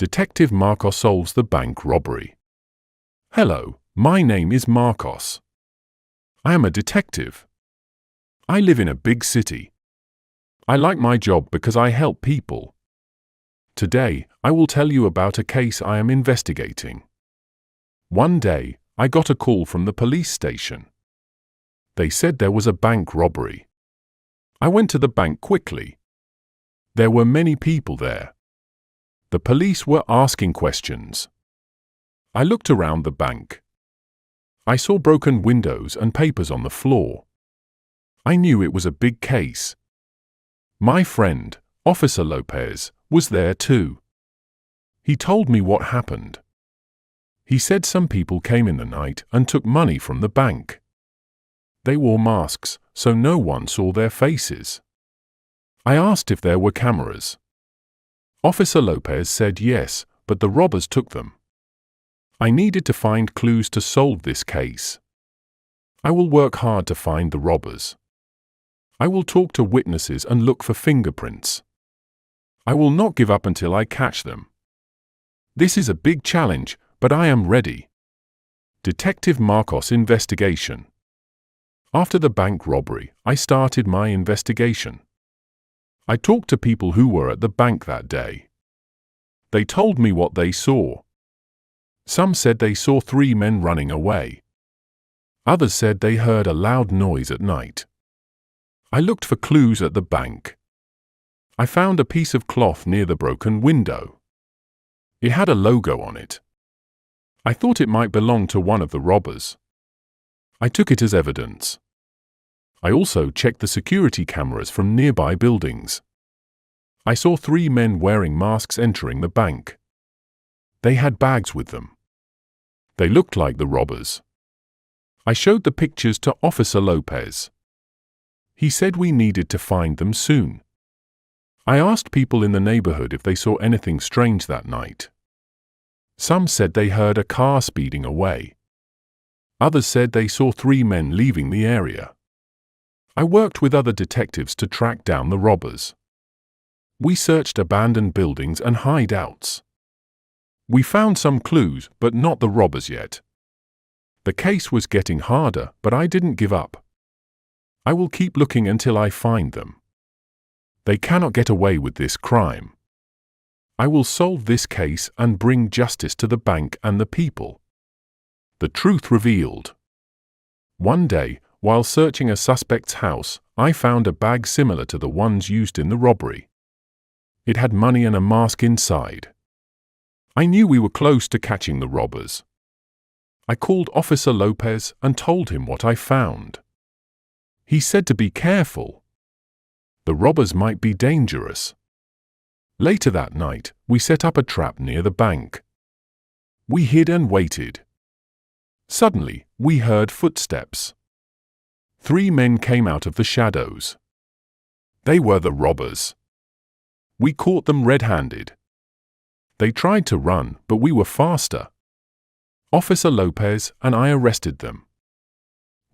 Detective Marcos solves the bank robbery. Hello, my name is Marcos. I am a detective. I live in a big city. I like my job because I help people. Today, I will tell you about a case I am investigating. One day, I got a call from the police station. They said there was a bank robbery. I went to the bank quickly. There were many people there. The police were asking questions. I looked around the bank. I saw broken windows and papers on the floor. I knew it was a big case. My friend, Officer Lopez, was there too. He told me what happened. He said some people came in the night and took money from the bank. They wore masks, so no one saw their faces. I asked if there were cameras. Officer Lopez said yes, but the robbers took them. I needed to find clues to solve this case. I will work hard to find the robbers. I will talk to witnesses and look for fingerprints. I will not give up until I catch them. This is a big challenge, but I am ready. Detective Marcos investigation. After the bank robbery, I started my investigation. I talked to people who were at the bank that day. They told me what they saw. Some said they saw 3 men running away. Others said they heard a loud noise at night. I looked for clues at the bank. I found a piece of cloth near the broken window. It had a logo on it. I thought it might belong to one of the robbers. I took it as evidence. I also checked the security cameras from nearby buildings. I saw 3 men wearing masks entering the bank. They had bags with them. They looked like the robbers. I showed the pictures to Officer Lopez. He said we needed to find them soon. I asked people in the neighborhood if they saw anything strange that night. Some said they heard a car speeding away. Others said they saw 3 men leaving the area. I worked with other detectives to track down the robbers. We searched abandoned buildings and hideouts. We found some clues, but not the robbers yet. The case was getting harder, but I didn't give up. I will keep looking until I find them. They cannot get away with this crime. I will solve this case and bring justice to the bank and the people. The truth revealed. One day, while searching a suspect's house, I found a bag similar to the ones used in the robbery. It had money and a mask inside. I knew we were close to catching the robbers. I called Officer Lopez and told him what I found. He said to be careful. The robbers might be dangerous. Later that night, we set up a trap near the bank. We hid and waited. Suddenly, we heard footsteps. 3 men came out of the shadows. They were the robbers. We caught them red-handed. They tried to run, but we were faster. Officer Lopez and I arrested them.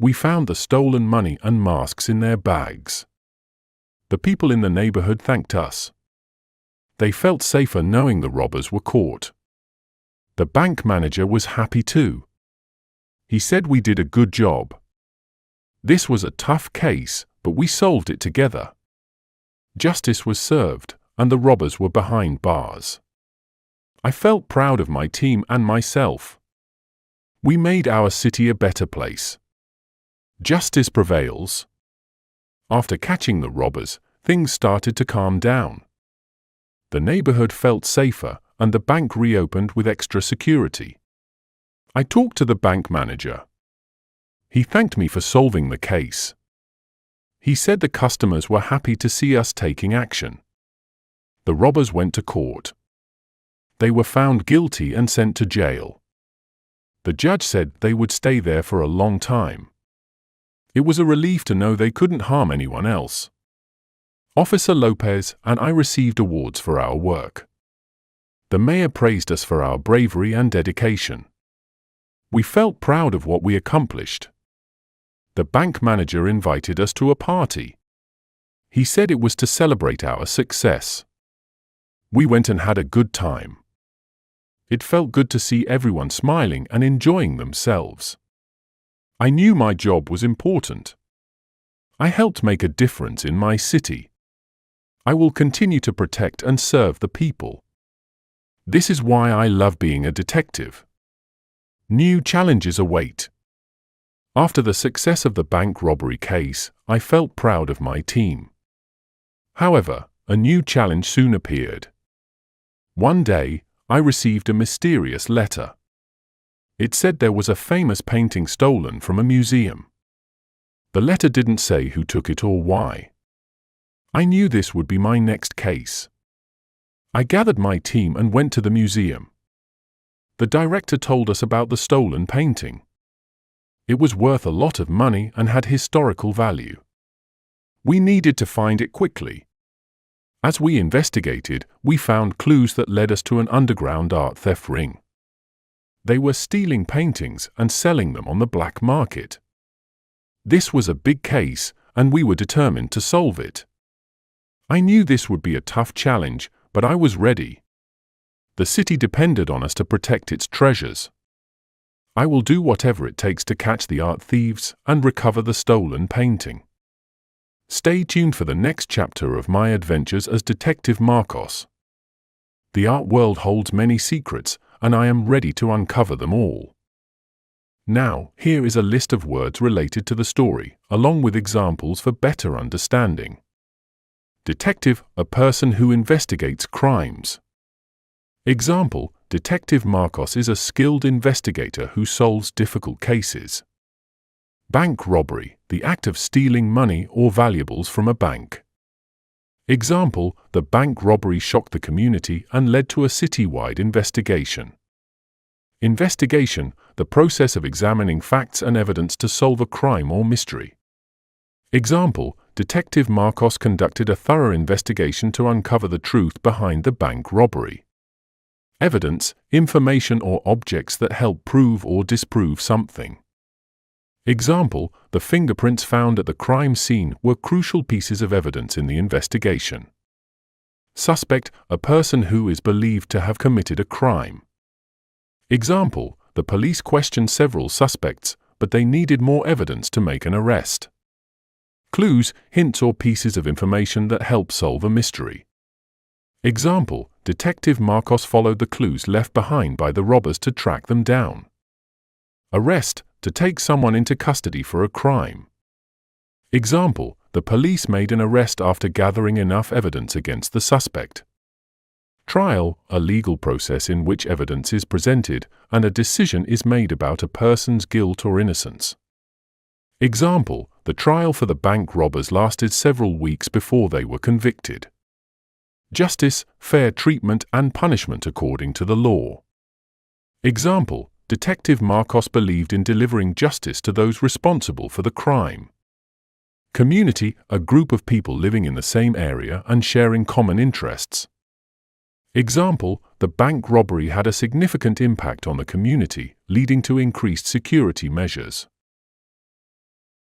We found the stolen money and masks in their bags. The people in the neighborhood thanked us. They felt safer knowing the robbers were caught. The bank manager was happy too. He said we did a good job. This was a tough case, but we solved it together. Justice was served, and the robbers were behind bars. I felt proud of my team and myself. We made our city a better place. Justice prevails. After catching the robbers, things started to calm down. The neighborhood felt safer, and the bank reopened with extra security. I talked to the bank manager. He thanked me for solving the case. He said the customers were happy to see us taking action. The robbers went to court. They were found guilty and sent to jail. The judge said they would stay there for a long time. It was a relief to know they couldn't harm anyone else. Officer Lopez and I received awards for our work. The mayor praised us for our bravery and dedication. We felt proud of what we accomplished. The bank manager invited us to a party. He said it was to celebrate our success. We went and had a good time. It felt good to see everyone smiling and enjoying themselves. I knew my job was important. I helped make a difference in my city. I will continue to protect and serve the people. This is why I love being a detective. New challenges await. After the success of the bank robbery case, I felt proud of my team. However, a new challenge soon appeared. One day, I received a mysterious letter. It said there was a famous painting stolen from a museum. The letter didn't say who took it or why. I knew this would be my next case. I gathered my team and went to the museum. The director told us about the stolen painting. It was worth a lot of money and had historical value. We needed to find it quickly. As we investigated, we found clues that led us to an underground art theft ring. They were stealing paintings and selling them on the black market. This was a big case, and we were determined to solve it. I knew this would be a tough challenge, but I was ready. The city depended on us to protect its treasures. I will do whatever it takes to catch the art thieves and recover the stolen painting. Stay tuned for the next chapter of my adventures as Detective Marcos. The art world holds many secrets, and I am ready to uncover them all. Now, here is a list of words related to the story, along with examples for better understanding. Detective, a person who investigates crimes. Example, Detective Marcos is a skilled investigator who solves difficult cases. Bank robbery, the act of stealing money or valuables from a bank. Example, the bank robbery shocked the community and led to a citywide investigation. Investigation, the process of examining facts and evidence to solve a crime or mystery. Example, Detective Marcos conducted a thorough investigation to uncover the truth behind the bank robbery. Evidence, information or objects that help prove or disprove something. Example, the fingerprints found at the crime scene were crucial pieces of evidence in the investigation. Suspect, a person who is believed to have committed a crime. Example, the police questioned several suspects, but they needed more evidence to make an arrest. Clues, hints or pieces of information that help solve a mystery. Example, Detective Marcos followed the clues left behind by the robbers to track them down. Arrest, to take someone into custody for a crime. Example, the police made an arrest after gathering enough evidence against the suspect. Trial, a legal process in which evidence is presented and a decision is made about a person's guilt or innocence. Example, the trial for the bank robbers lasted several weeks before they were convicted. Justice, fair treatment and punishment according to the law. Example, Detective Marcos believed in delivering justice to those responsible for the crime. Community, a group of people living in the same area and sharing common interests. Example, the bank robbery had a significant impact on the community, leading to increased security measures.